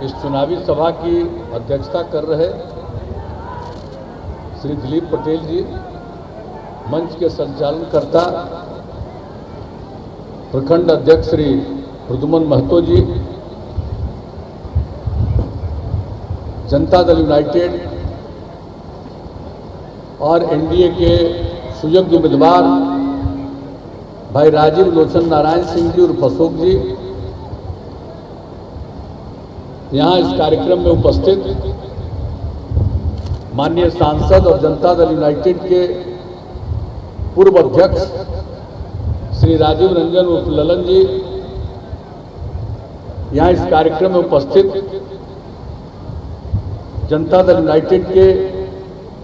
इस चुनावी सभा की अध्यक्षता कर रहे श्री दिलीप पटेल जी, मंच के संचालनकर्ता प्रखंड अध्यक्ष श्री प्रद्युमन महतो जी, जनता दल यूनाइटेड और एनडीए के सुयोग्य उम्मीदवार भाई राजीव लोचन नारायण सिंह जी और अशोक जी, यहाँ इस कार्यक्रम में उपस्थित माननीय सांसद और जनता दल यूनाइटेड के पूर्व अध्यक्ष श्री राजीव रंजन उर्फ ललन जी, यहाँ इस कार्यक्रम में उपस्थित जनता दल यूनाइटेड के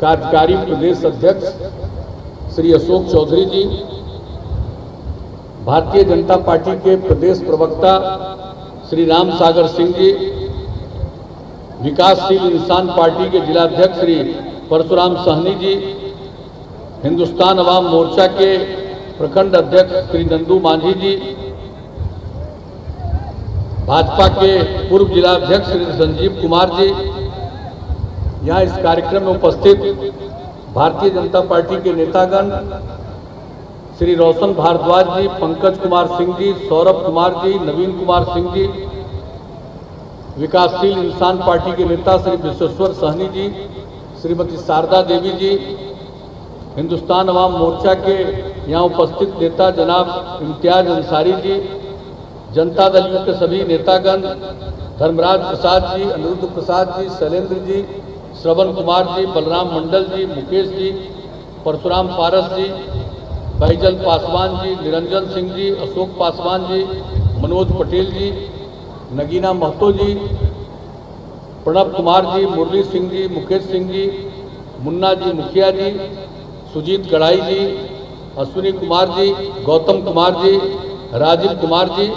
कार्यकारी प्रदेश अध्यक्ष श्री अशोक चौधरी जी, भारतीय जनता पार्टी के प्रदेश प्रवक्ता श्री राम सागर सिंह जी, विकासशील इंसान पार्टी के जिलाध्यक्ष श्री परशुराम सहनी जी, हिंदुस्तान अवाम मोर्चा के प्रखंड अध्यक्ष श्री नंदू मांझी जी, भाजपा के पूर्व जिलाध्यक्ष श्री संजीव कुमार जी, यहाँ इस कार्यक्रम में उपस्थित भारतीय जनता पार्टी के नेतागण श्री रोशन भारद्वाज जी, पंकज कुमार सिंह जी, सौरभ कुमार जी, नवीन कुमार सिंह जी, विकासशील इंसान पार्टी के नेता श्री विश्वेश्वर सहनी जी, श्रीमती शारदा देवी जी, हिंदुस्तान अवाम मोर्चा के यहाँ उपस्थित नेता जनाब इम्तियाज अंसारी जी, जनता दल के सभी नेतागण धर्मराज प्रसाद जी, अनिरुद्ध प्रसाद जी, शैलेंद्र जी, श्रवण कुमार जी, बलराम मंडल जी, मुकेश जी, परशुराम पारस जी, बैजल पासवान जी, निरंजन सिंह जी, अशोक पासवान जी, मनोज पटेल जी, नगीना महतो जी, प्रणब कुमार जी, मुरली सिंह जी, मुकेश सिंह जी, मुन्ना जी मुखिया जी, सुजीत गढ़ाई जी, अश्विनी कुमार जी, गौतम कुमार जी, राजीव कुमार जी,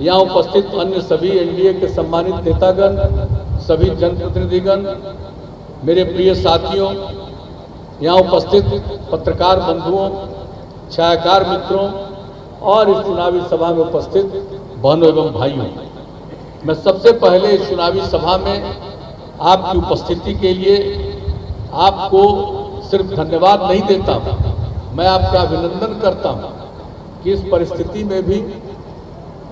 यहाँ उपस्थित अन्य सभी एनडीए के सम्मानित नेतागण, सभी जनप्रतिनिधिगण, मेरे प्रिय साथियों, यहाँ उपस्थित पत्रकार बंधुओं, छायाकार मित्रों और इस चुनावी सभा में उपस्थित बहनों एवं भाइयों, मैं सबसे पहले इस चुनावी सभा में आपकी उपस्थिति के लिए आपको सिर्फ धन्यवाद नहीं देता हूं, मैं आपका अभिनंदन करता हूं कि इस परिस्थिति में भी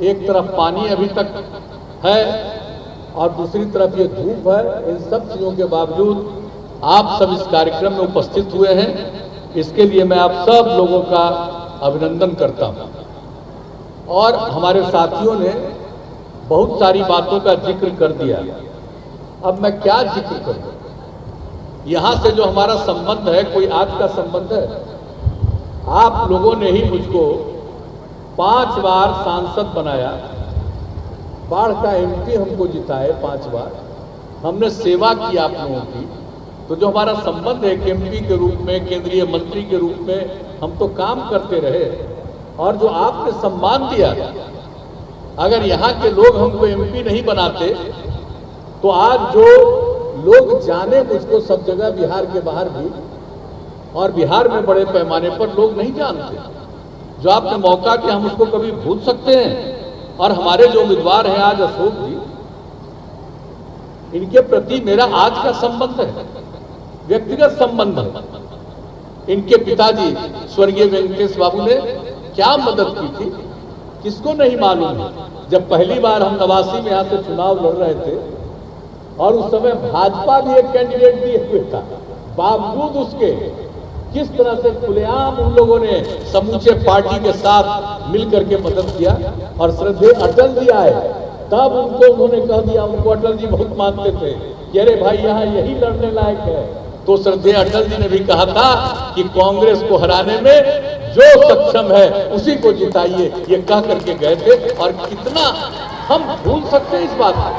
एक तरफ पानी अभी तक है और दूसरी तरफ ये धूप है, इन सब चीजों के बावजूद आप सब इस कार्यक्रम में उपस्थित हुए हैं। इसके लिए मैं आप सब लोगों का अभिनंदन करता हूं। और हमारे साथियों ने बहुत सारी बातों का जिक्र कर दिया, अब मैं क्या जिक्र करूं? यहां से जो हमारा संबंध है, कोई आज का संबंध है? आप लोगों ने ही मुझको 5 बार सांसद बनाया, बाढ़ का एमपी हमको जिताए 5 बार, हमने सेवा की आप लोगों की, तो जो हमारा संबंध है एमपी के रूप में, केंद्रीय मंत्री के रूप में हम तो काम करते रहे और जो आपने सम्मान दिया, अगर यहाँ के लोग हमको एमपी नहीं बनाते तो आज जो लोग जाने मुझको सब जगह, बिहार के बाहर भी और बिहार में बड़े पैमाने पर लोग नहीं जानते, जो आपने मौका कि हम उसको कभी भूल सकते हैं। और हमारे जो उम्मीदवार हैं आज अशोक जी, इनके प्रति मेरा आज का संबंध है, व्यक्तिगत संबंध है। इनके पिताजी स्वर्गीय वेंकटेश बाबू ने क्या मदद की थी किसको नहीं मालूम है। जब पहली बार हम 89 में यहाँ से चुनाव लड़ रहे थे और उस समय भाजपा भी एक कैंडिडेट दिए हुए था, बावजूद उसके किस तरह से खुलेआम उन लोगों ने समूचे पार्टी के साथ मिलकर के मदद किया। और श्रद्धेय अटल जी आए तब उनको उन्होंने कह दिया, उनको अटल जी बहुत मानते थे कि अरे भाई यहाँ यही लड़ने लायक है, तो श्रद्धेय अटल जी ने भी कहा था कि कांग्रेस को हराने में जो सक्षम है उसी को जिताइए, ये कह करके गए थे। और कितना हम भूल सकते हैं इस बात को?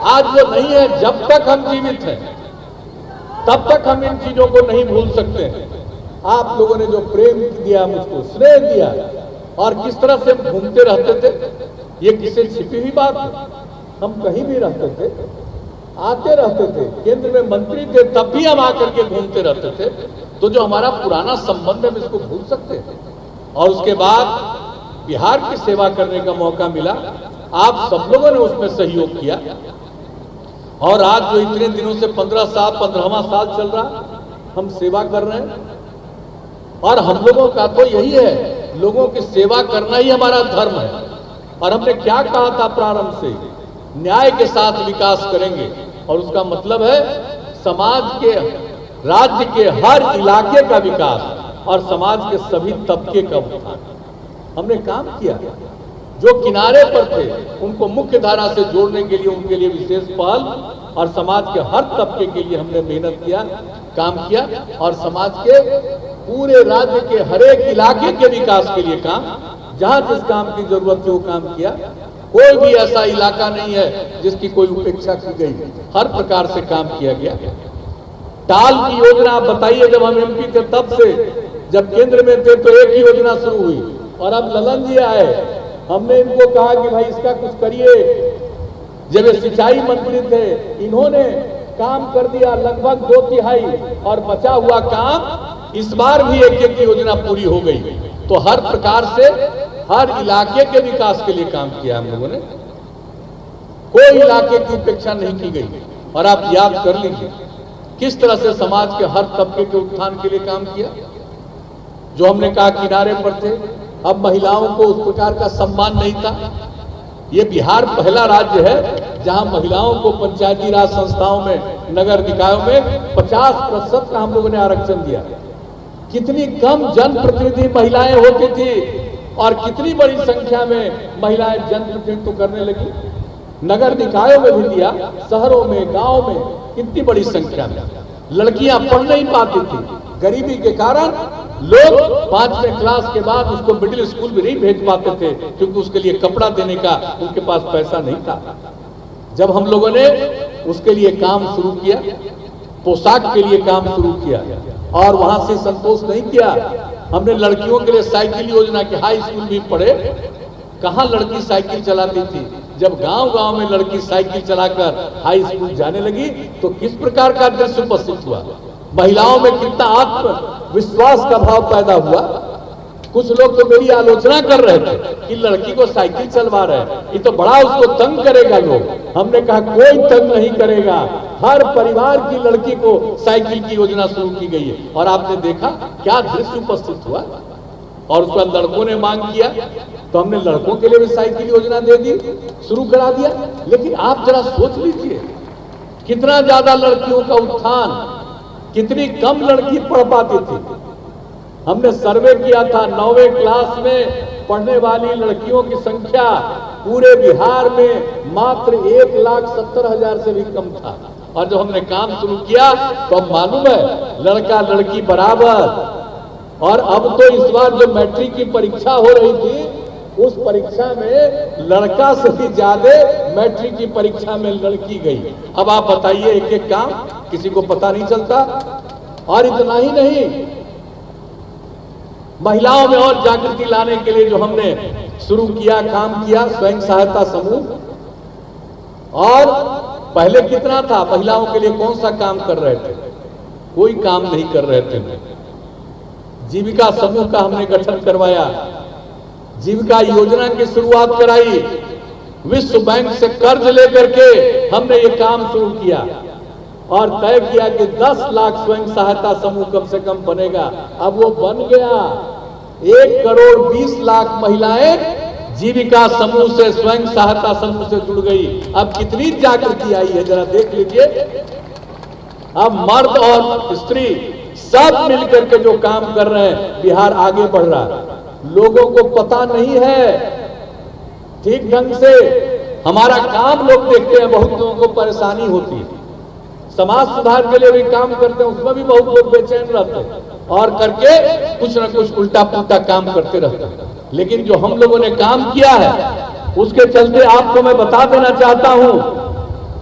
आज वो नहीं है, जब तक हम जीवित हैं तब तक हम इन चीजों को नहीं भूल सकते हैं। आप लोगों ने जो प्रेम दिया, मुझको स्नेह दिया और किस तरह से हम घूमते रहते थे, ये किसी छिपी हुई बात है। हम कहीं भी रहते थे, आते रहते थे, केंद्र में मंत्री थे तब भी हम आकर के घूमते रहते थे। तो जो हमारा पुराना संबंध है हम इसको भूल सकते हैं। और उसके बाद बिहार की सेवा करने का मौका मिला। आप सब लोगों ने उसमें सहयोग किया और आज जो इतने दिनों से 15वां साल चल रहा हम सेवा कर रहे हैं और हम लोगों का तो यही है, लोगों की सेवा करना ही हमारा धर्म है। और हमने क्या कहा था प्रारंभ से, न्याय के साथ विकास करेंगे और उसका मतलब है समाज के, राज्य के हर इलाके का विकास और समाज के सभी तबके का उत्थान। हमने काम किया, जो किनारे पर थे उनको मुख्य धारा से जोड़ने के लिए उनके लिए विशेष पहल और समाज के हर तबके के लिए हमने मेहनत किया, काम किया और समाज के पूरे राज्य के हर एक इलाके के विकास के लिए काम, जहां जिस काम की जरूरत थी वो काम किया। कोई भी ऐसा इलाका नहीं है जिसकी कोई उपेक्षा की गई, हर प्रकार से काम किया गया। टाल की योजना आप बताइए, जब हम एमपी थे तब से, जब केंद्र में थे तो एक ही योजना शुरू हुई और अब ललन जी आए, हमने इनको कहा कि भाई इसका कुछ करिए। जब ये सिंचाई मंत्री थे इन्होंने काम कर दिया लगभग 2/3 और बचा हुआ काम इस बार भी एक योजना पूरी हो गई। तो हर प्रकार से हर इलाके के विकास के लिए काम किया हम लोगों ने, कोई इलाके की उपेक्षा नहीं की गई। और आप याद कर लीजिए किस तरह से समाज के हर तबके के उत्थान के लिए काम किया। जो हमने कहा किनारे पर थे, अब महिलाओं को उस प्रकार का सम्मान नहीं था। ये बिहार पहला राज्य है जहां महिलाओं को पंचायती राज संस्थाओं में, नगर निकायों में 50% का हम लोगों ने आरक्षण दिया। कितनी कम जनप्रतिनिधि महिलाएं होती थी और कितनी बड़ी संख्या में महिलाएं जनप्रतिनिधित्व करने लगी। नगर निकायों में भी दिया, शहरों में, गांव में कितनी बड़ी संख्या में। लड़कियां पढ़ नहीं पाती थी, गरीबी के कारण लोग 5वें क्लास के बाद उसको मिडिल स्कूल भी नहीं भेज पाते थे क्योंकि उसके लिए कपड़ा देने का उनके पास पैसा नहीं था। जब हम लोगों ने उसके लिए काम शुरू किया, पोशाक के लिए काम शुरू किया और वहां से संतोष नहीं किया, हमने लड़कियों के लिए साइकिल योजना की, हाई स्कूल भी पढ़े। कहां लड़की साइकिल चलाती थी, जब गांव-गांव में लड़की साइकिल चलाकर हाई स्कूल जाने लगी तो किस प्रकार का दृश्य उपस्थित हुआ। महिलाओं में कितना आत्मविश्वास का भाव पैदा हुआ। कुछ लोग तो मेरी आलोचना कर रहे थे कि लड़की को साइकिल चलवा रहे हैं, ये तो बड़ा उसको तंग करेगा लोग। हमने कहा कोई तंग नहीं करेगा, हर परिवार की लड़की को साइकिल की योजना शुरू की गई है। और आपने देखा क्या दृश्य उपस्थित हुआ। और उसका लड़कों ने मांग किया तो हमने लड़कों के लिए भी साइकिल योजना दे दी, शुरू करा दिया। लेकिन आप जरा सोच लीजिए कितना ज्यादा लड़कियों का उत्थान, कितनी कम लड़की पढ़ पाती थी। हमने सर्वे किया था 9वीं क्लास में पढ़ने वाली लड़कियों की संख्या पूरे बिहार में मात्र 1,70,000 से भी कम था। और जब हमने काम शुरू किया तो अब मालूम है लड़का लड़की बराबर। और अब तो इस बार जो मैट्रिक की परीक्षा हो रही थी उस परीक्षा में लड़का से भी ज्यादा मैट्रिक की परीक्षा में लड़की गई। अब आप बताइए, एक एक काम किसी को पता नहीं चलता। और इतना ही नहीं, महिलाओं में और जागृति लाने के लिए जो हमने शुरू किया, काम किया, स्वयं सहायता समूह। और पहले कितना था, महिलाओं के लिए कौन सा काम कर रहे थे, कोई काम नहीं कर रहे थे। जीविका समूह का हमने गठन करवाया, जीविका योजना की शुरुआत कराई, विश्व बैंक से कर्ज लेकर के हमने ये काम शुरू किया और तय किया कि 10 लाख स्वयं सहायता समूह कम से कम बनेगा। अब वो बन गया। 1,20,00,000 महिलाएं जीविका समूह से, स्वयं सहायता समूह से जुड़ गई। अब कितनी जागृति आई है जरा देख लीजिए। अब मर्द और स्त्री सब मिलकर के जो काम कर रहे हैं, बिहार आगे बढ़ रहा है। लोगों को पता नहीं है ठीक ढंग से हमारा काम, लोग देखते हैं, बहुत लोगों को परेशानी होती है। समाज सुधार के लिए भी काम करते हैं, उसमें भी बहुत लोग बेचैन रहते हैं और करके कुछ न कुछ उल्टा पुल्टा काम करते रहते हैं। लेकिन जो हम लोगों ने काम किया है उसके चलते आपको मैं बता देना चाहता हूं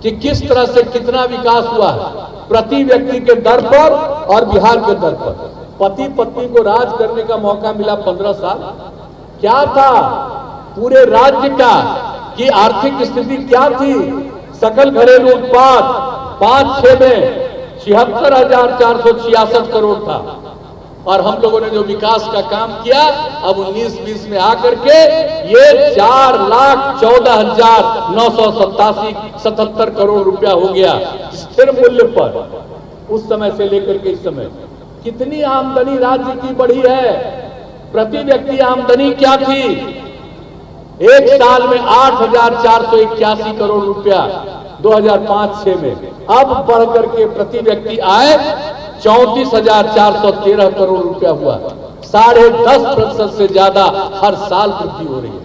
कि किस तरह से कितना विकास हुआ है प्रति व्यक्ति के दर पर और बिहार के दर पर। पति पत्नी को राज करने का मौका मिला 15 साल। क्या था पूरे राज्य का कि आर्थिक स्थिति क्या थी, सकल घरेलू उत्पाद 5-6 में 76,466 करोड़ था और हम लोगों ने जो विकास का काम किया अब 19-20 में आकर के ये 4,14,987 करोड़ रुपया हो गया स्थिर मूल्य पर। उस समय से लेकर के इस समय कितनी आमदनी राज्य की बढ़ी है। प्रति व्यक्ति आमदनी क्या थी? एक साल में 8,481 करोड़ रुपया 2005-6 में, अब बढ़कर के प्रति व्यक्ति आय 34,413 करोड़ रुपया हुआ। 10.5% से ज्यादा हर साल वृद्धि हो रही है।